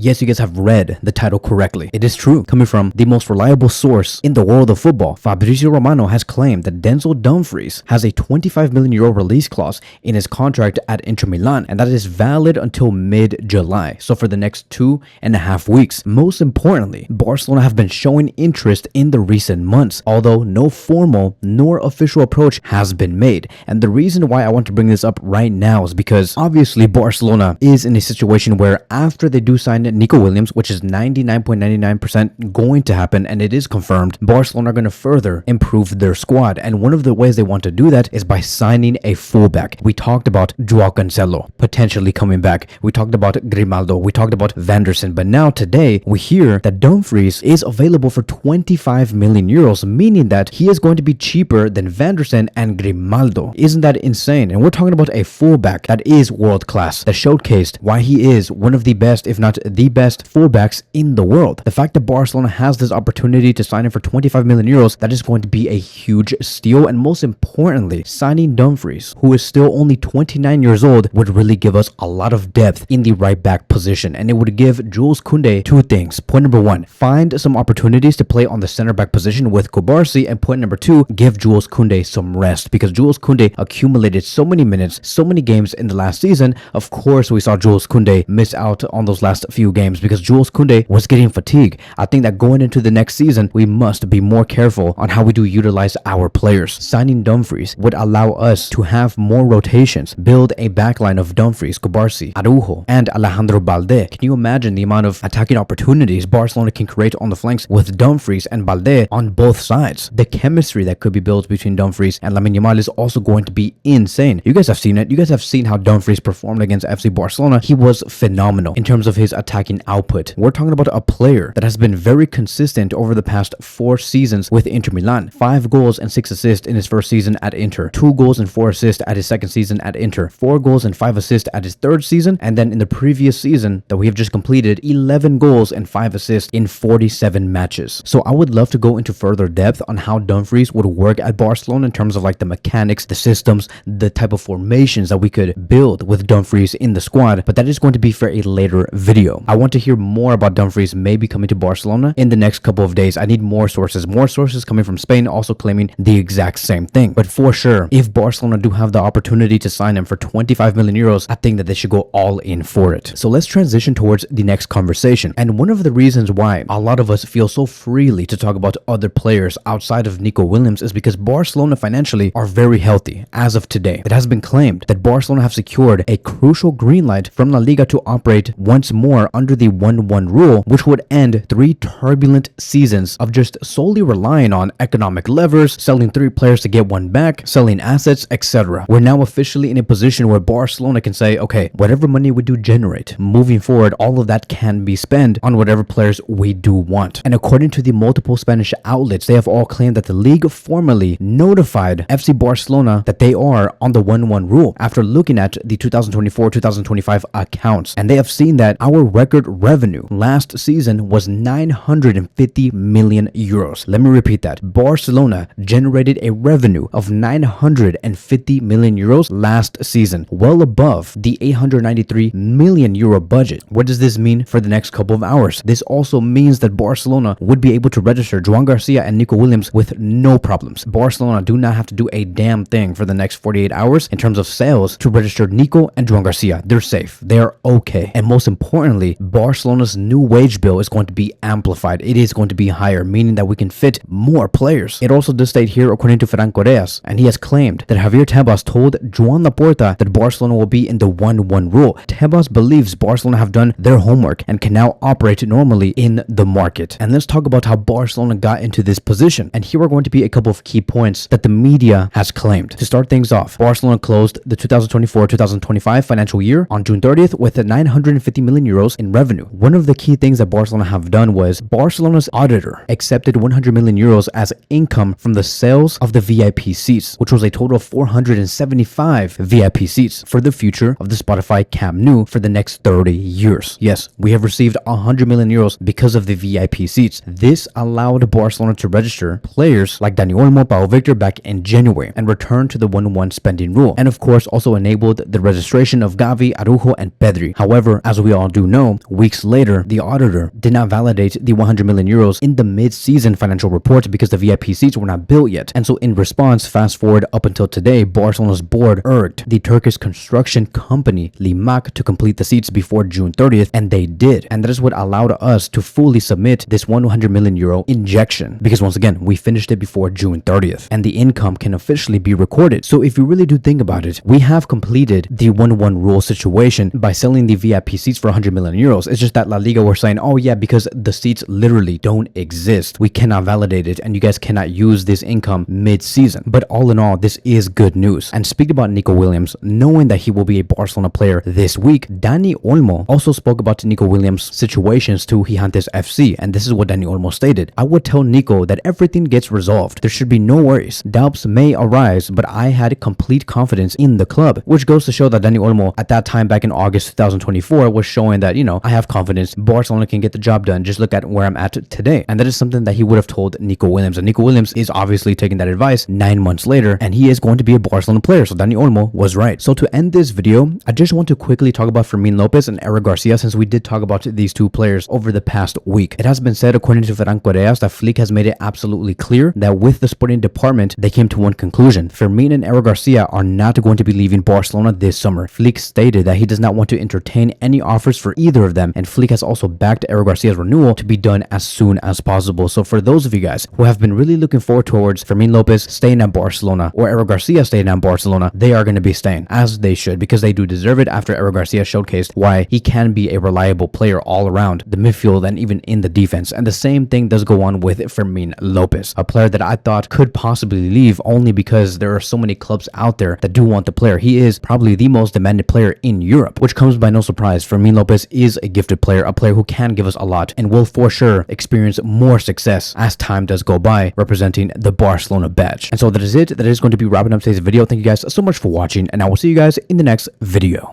Yes, you guys have read the title correctly. It is true. Coming from the most reliable source in the world of football, Fabrizio Romano has claimed that Denzel Dumfries has a €25 million release clause in his contract at Inter Milan, and that is valid until mid-July, so for the next 2.5 weeks. Most importantly, Barcelona have been showing interest in the recent months, although no formal nor official approach has been made. And the reason why I want to bring this up right now is because obviously Barcelona is in a situation where after they do sign Nico Williams, which is 99.99% going to happen, and it is confirmed, Barcelona are going to further improve their squad. And one of the ways they want to do that is by signing a fullback. We talked about Joao Cancelo potentially coming back. We talked about Grimaldo. We talked about Vanderson. But now today we hear that Dumfries is available for €25 million, meaning that he is going to be cheaper than Vanderson and Grimaldo. Isn't that insane? And we're talking about a fullback that is world class, that showcased why he is one of the best, if not the best, fullbacks in the world. The fact that Barcelona has this opportunity to sign him for €25 million, that is going to be a huge steal. And most importantly, signing Dumfries, who is still only 29 years old, would really give us a lot of depth in the right back position. And it would give Jules Koundé two things. Point number one, find some opportunities to play on the center back position with Kubarsi. And point number two, give Jules Koundé some rest, because Jules Koundé accumulated so many minutes, so many games in the last season. Of course, we saw Jules Koundé miss out on those last few games because Jules Koundé was getting fatigue. I think that going into the next season, we must be more careful on how we do utilize our players. Signing Dumfries would allow us to have more rotations, build a backline of Dumfries, Kubarsi, Araujo, and Alejandro Balde. Can you imagine the amount of attacking opportunities Barcelona can create on the flanks with Dumfries and Balde on both sides? The chemistry that could be built between Dumfries and Lamine Yamal is also going to be insane. You guys have seen it. You guys have seen how Dumfries performed against FC Barcelona. He was phenomenal in terms of his attacking output. We're talking about a player that has been very consistent over the past 4 seasons with Inter Milan. 5 goals and 6 assists in his first season at Inter, 2 goals and 4 assists at his second season at Inter, 4 goals and 5 assists at his third season, and then in the previous season that we have just completed, 11 goals and 5 assists in 47 matches. So I would love to go into further depth on how Dumfries would work at Barcelona in terms of like the mechanics, the systems, the type of formations that we could build with Dumfries in the squad, but that is going to be for a later video. I want to hear more about Dumfries maybe coming to Barcelona in the next couple of days. I need more sources coming from Spain also claiming the exact same thing. But for sure, if Barcelona do have the opportunity to sign him for €25 million, I think that they should go all in for it. So let's transition towards the next conversation. And one of the reasons why a lot of us feel so freely to talk about other players outside of Nico Williams is because Barcelona financially are very healthy as of today. It has been claimed that Barcelona have secured a crucial green light from La Liga to operate once more under the 1-1 rule, which would end 3 turbulent seasons of just solely relying on economic levers, selling 3 players to get 1 back, selling assets, etc. We're now officially in a position where Barcelona can say, okay, whatever money we do generate, moving forward, all of that can be spent on whatever players we do want. And according to the multiple Spanish outlets, they have all claimed that the league formally notified FC Barcelona that they are on the 1-1 rule after looking at the 2024-2025 accounts. And they have seen that our record revenue last season was €950 million. Let me repeat that. Barcelona generated a revenue of €950 million last season, well above the €893 million budget. What does this mean for the next couple of hours? This also means that Barcelona would be able to register Joan García and Nico Williams with no problems. Barcelona do not have to do a damn thing for the next 48 hours in terms of sales to register Nico and Joan García. They're safe. They're okay. And most importantly, Barcelona's new wage bill is going to be amplified. It is going to be higher, meaning that we can fit more players. It also does state here, according to Ferran Correas, and he has claimed that Javier Tebas told Joan Laporta that Barcelona will be in the 1-1 rule. Tebas believes Barcelona have done their homework and can now operate normally in the market. And let's talk about how Barcelona got into this position. And here are going to be a couple of key points that the media has claimed. To start things off, Barcelona closed the 2024-2025 financial year on June 30th with €950 million in revenue. One of the key things that Barcelona have done was Barcelona's auditor accepted €100 million as income from the sales of the VIP seats, which was a total of 475 VIP seats for the future of the Spotify Camp Nou for the next 30 years. Yes, we have received €100 million because of the VIP seats. This allowed Barcelona to register players like Dani Olmo, Pau Victor back in January and return to the 1-1 spending rule, and of course also enabled the registration of Gavi, Araujo, and Pedri. However, as we all do know, Now, weeks later, the auditor did not validate the 100 million euros in the mid-season financial report because the VIP seats were not built yet. And so in response, fast forward up until today, Barcelona's board urged the Turkish construction company Limak to complete the seats before June 30th, and they did. And that is what allowed us to fully submit this 100 million euro injection, because once again, we finished it before June 30th, and the income can officially be recorded. So if you really do think about it, we have completed the 1-1 rule situation by selling the VIP seats for 100 million euros. It's just that La Liga were saying, oh yeah, because the seats literally don't exist, we cannot validate it, and you guys cannot use this income mid-season. But all in all, this is good news. And speaking about Nico Williams, knowing that he will be a Barcelona player this week, Dani Olmo also spoke about Nico Williams' situations to Gigantes FC, and this is what Dani Olmo stated. I would tell Nico that everything gets resolved. There should be no worries. Doubts may arise, but I had complete confidence in the club, which goes to show that Dani Olmo at that time back in August 2024 was showing that, I have confidence. Barcelona can get the job done. Just look at where I'm at today. And that is something that he would have told Nico Williams. And Nico Williams is obviously taking that advice 9 months later, and he is going to be a Barcelona player. So Dani Olmo was right. So to end this video, I just want to quickly talk about Fermin Lopez and Eric Garcia, since we did talk about these two players over the past week. It has been said, according to Franco Reyes, that Flick has made it absolutely clear that with the sporting department, they came to one conclusion. Fermin and Eric Garcia are not going to be leaving Barcelona this summer. Flick stated that he does not want to entertain any offers for either of them, and Flick has also backed Eric Garcia's renewal to be done as soon as possible. So for those of you guys who have been really looking forward towards Fermin Lopez staying at Barcelona or Eric Garcia staying at Barcelona, they are going to be staying, as they should, because they do deserve it after Eric Garcia showcased why he can be a reliable player all around the midfield and even in the defense. And the same thing does go on with Fermin Lopez, a player that I thought could possibly leave only because there are so many clubs out there that do want the player. He is probably the most demanded player in Europe, which comes by no surprise. Fermin Lopez is a gifted player, a player who can give us a lot and will for sure experience more success as time does go by representing the Barcelona badge. And so that is it. That is going to be wrapping up today's video. Thank you guys so much for watching, and I will see you guys in the next video.